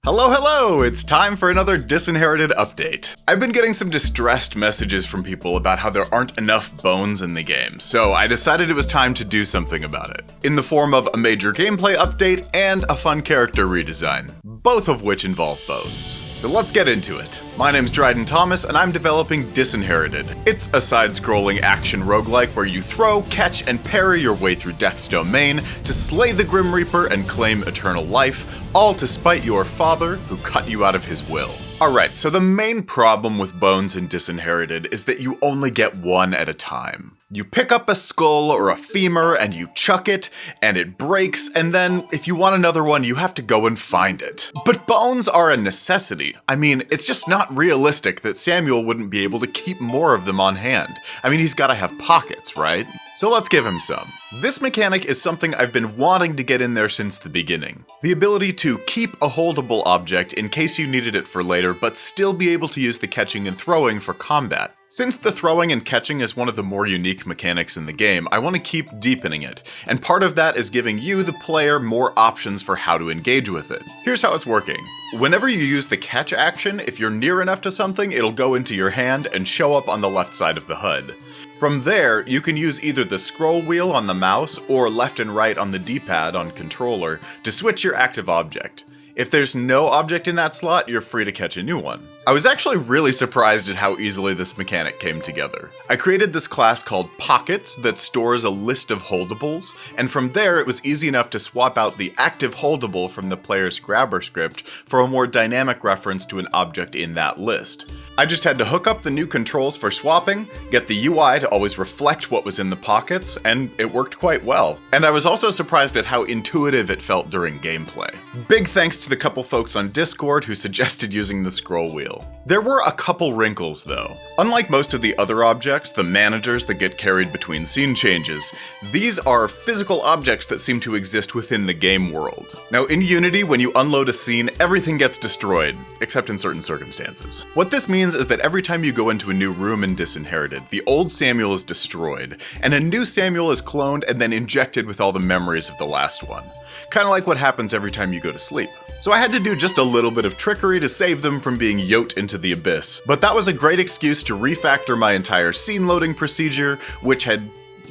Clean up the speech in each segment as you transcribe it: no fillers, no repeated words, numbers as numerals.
Hello, it's time for another Disinherited update. I've been getting some distressed messages from people about how there aren't enough bones in the game, so I decided it was time to do something about it, in the form of a major gameplay update and a fun character redesign, both of which involve bones. So let's get into it. My name's Dryden Thomas, and I'm developing Disinherited. It's a side-scrolling action roguelike where you throw, catch, and parry your way through Death's domain to slay the Grim Reaper and claim eternal life, all to spite your father, who cut you out of his will. Alright, so the main problem with bones in Disinherited is that you only get one at a time. You pick up a skull or a femur and you chuck it, and it breaks, and then if you want another one, you have to go and find it. But bones are a necessity. I mean, it's just not realistic that Samuel wouldn't be able to keep more of them on hand. I mean, he's gotta have pockets, right? So let's give him some. This mechanic is something I've been wanting to get in there since the beginning. The ability to keep a holdable object in case you needed it for later, but still be able to use the catching and throwing for combat. Since the throwing and catching is one of the more unique mechanics in the game, I want to keep deepening it, and part of that is giving you, the player, more options for how to engage with it. Here's how it's working. Whenever you use the catch action, if you're near enough to something, it'll go into your hand and show up on the left side of the HUD. From there, you can use either the scroll wheel on the mouse or left and right on the D-pad on controller to switch your active object. If there's no object in that slot, you're free to catch a new one. I was actually really surprised at how easily this mechanic came together. I created this class called Pockets that stores a list of holdables, and from there it was easy enough to swap out the active holdable from the player's grabber script for a more dynamic reference to an object in that list. I just had to hook up the new controls for swapping, get the UI to always reflect what was in the pockets, and it worked quite well. And I was also surprised at how intuitive it felt during gameplay. Big thanks to the couple folks on Discord who suggested using the scroll wheel. There were a couple wrinkles though. Unlike most of the other objects, the managers that get carried between scene changes, these are physical objects that seem to exist within the game world. Now in Unity, when you unload a scene, everything gets destroyed, except in certain circumstances. What this means is that every time you go into a new room in Disinherited, the old Samuel is destroyed, and a new Samuel is cloned and then injected with all the memories of the last one. Kinda like what happens every time you go to sleep. So I had to do just a little bit of trickery to save them from being yoked into the abyss, but that was a great excuse to refactor my entire scene loading procedure, which had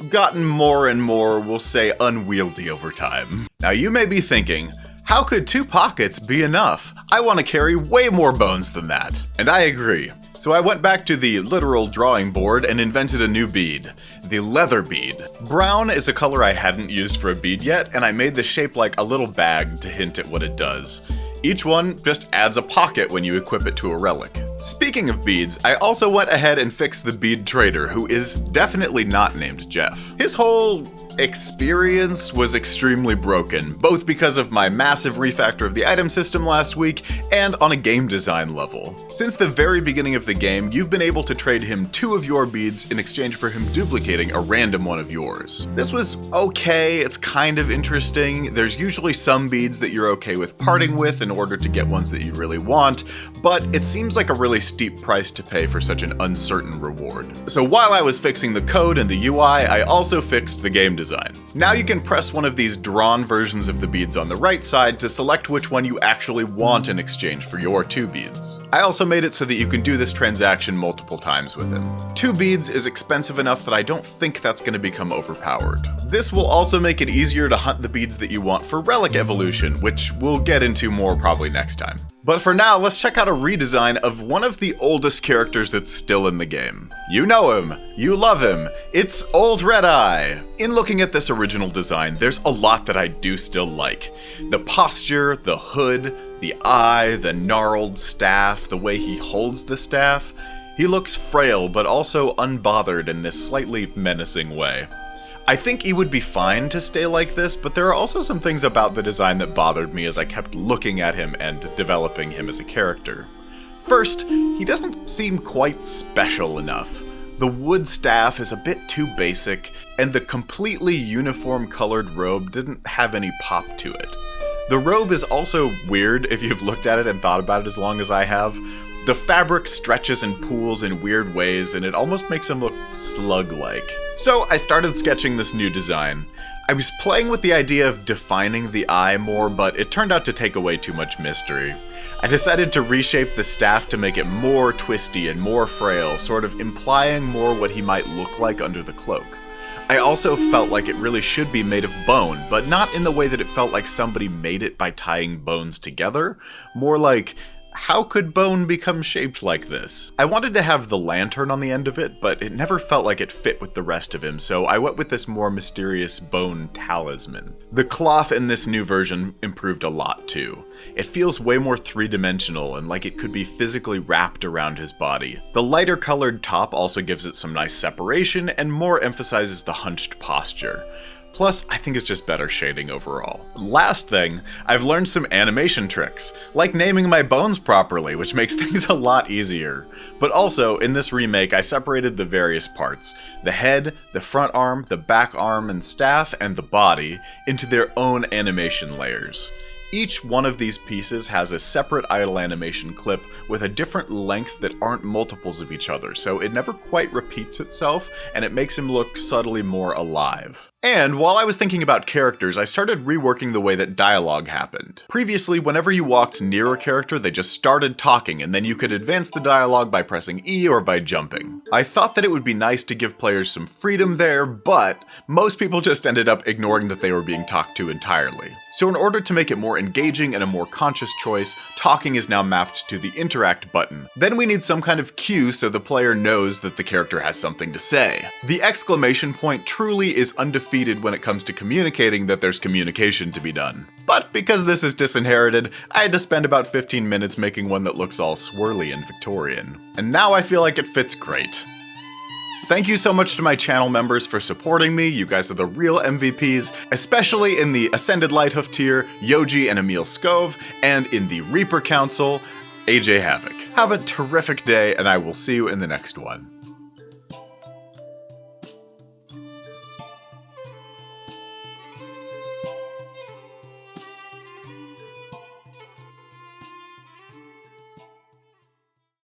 gotten more and more, we'll say, unwieldy over time. Now you may be thinking, how could 2 pockets be enough? I want to carry way more bones than that. And I agree. So I went back to the literal drawing board and invented a new bead, the leather bead. Brown is a color I hadn't used for a bead yet, and I made the shape like a little bag to hint at what it does. Each one just adds a pocket when you equip it to a relic. Speaking of beads, I also went ahead and fixed the bead trader, who is definitely not named Jeff. His whole experience was extremely broken, both because of my massive refactor of the item system last week and on a game design level. Since the very beginning of the game, you've been able to trade him 2 of your beads in exchange for him duplicating a random one of yours. This was okay, it's kind of interesting. There's usually some beads that you're okay with parting with in order to get ones that you really want, but it seems like a really steep price to pay for such an uncertain reward. So while I was fixing the code and the UI, I also fixed the game design. Now you can press one of these drawn versions of the beads on the right side to select which one you actually want in exchange for your 2 beads. I also made it so that you can do this transaction multiple times with him. 2 beads is expensive enough that I don't think that's going to become overpowered. This will also make it easier to hunt the beads that you want for relic evolution, which we'll get into more probably next time. But for now, let's check out a redesign of one of the oldest characters that's still in the game. You know him, you love him, it's old Redeye. In looking at this original design, there's a lot that I do still like. The posture, the hood, the eye, the gnarled staff, the way he holds the staff. He looks frail, but also unbothered in this slightly menacing way. I think he would be fine to stay like this, but there are also some things about the design that bothered me as I kept looking at him and developing him as a character. First, he doesn't seem quite special enough. The wood staff is a bit too basic, and the completely uniform colored robe didn't have any pop to it. The robe is also weird if you've looked at it and thought about it as long as I have. The fabric stretches and pools in weird ways, and it almost makes him look slug-like. So I started sketching this new design. I was playing with the idea of defining the eye more, but it turned out to take away too much mystery. I decided to reshape the staff to make it more twisty and more frail, sort of implying more what he might look like under the cloak. I also felt like it really should be made of bone, but not in the way that it felt like somebody made it by tying bones together, more like, how could bone become shaped like this? I wanted to have the lantern on the end of it, but it never felt like it fit with the rest of him, so I went with this more mysterious bone talisman. The cloth in this new version improved a lot too. It feels way more three-dimensional and like it could be physically wrapped around his body. The lighter colored top also gives it some nice separation and more emphasizes the hunched posture. Plus, I think it's just better shading overall. Last thing, I've learned some animation tricks, like naming my bones properly, which makes things a lot easier. But also, in this remake, I separated the various parts, the head, the front arm, the back arm and staff, and the body, into their own animation layers. Each one of these pieces has a separate idle animation clip with a different length that aren't multiples of each other, so it never quite repeats itself, and it makes him look subtly more alive. And while I was thinking about characters, I started reworking the way that dialogue happened. Previously, whenever you walked near a character, they just started talking, and then you could advance the dialogue by pressing E or by jumping. I thought that it would be nice to give players some freedom there, but most people just ended up ignoring that they were being talked to entirely. So in order to make it more engaging and a more conscious choice, talking is now mapped to the interact button. Then we need some kind of cue so the player knows that the character has something to say. The exclamation point truly is undefeated when it comes to communicating that there's communication to be done. But because this is disinherited, I had to spend about 15 minutes making one that looks all swirly and Victorian. And now I feel like it fits great. Thank you so much to my channel members for supporting me. You guys are the real MVPs, especially in the Ascended Lighthoof tier, Yoji and Emil Skov, and in the Reaper Council, AJ Havoc. Have a terrific day, and I will see you in the next one.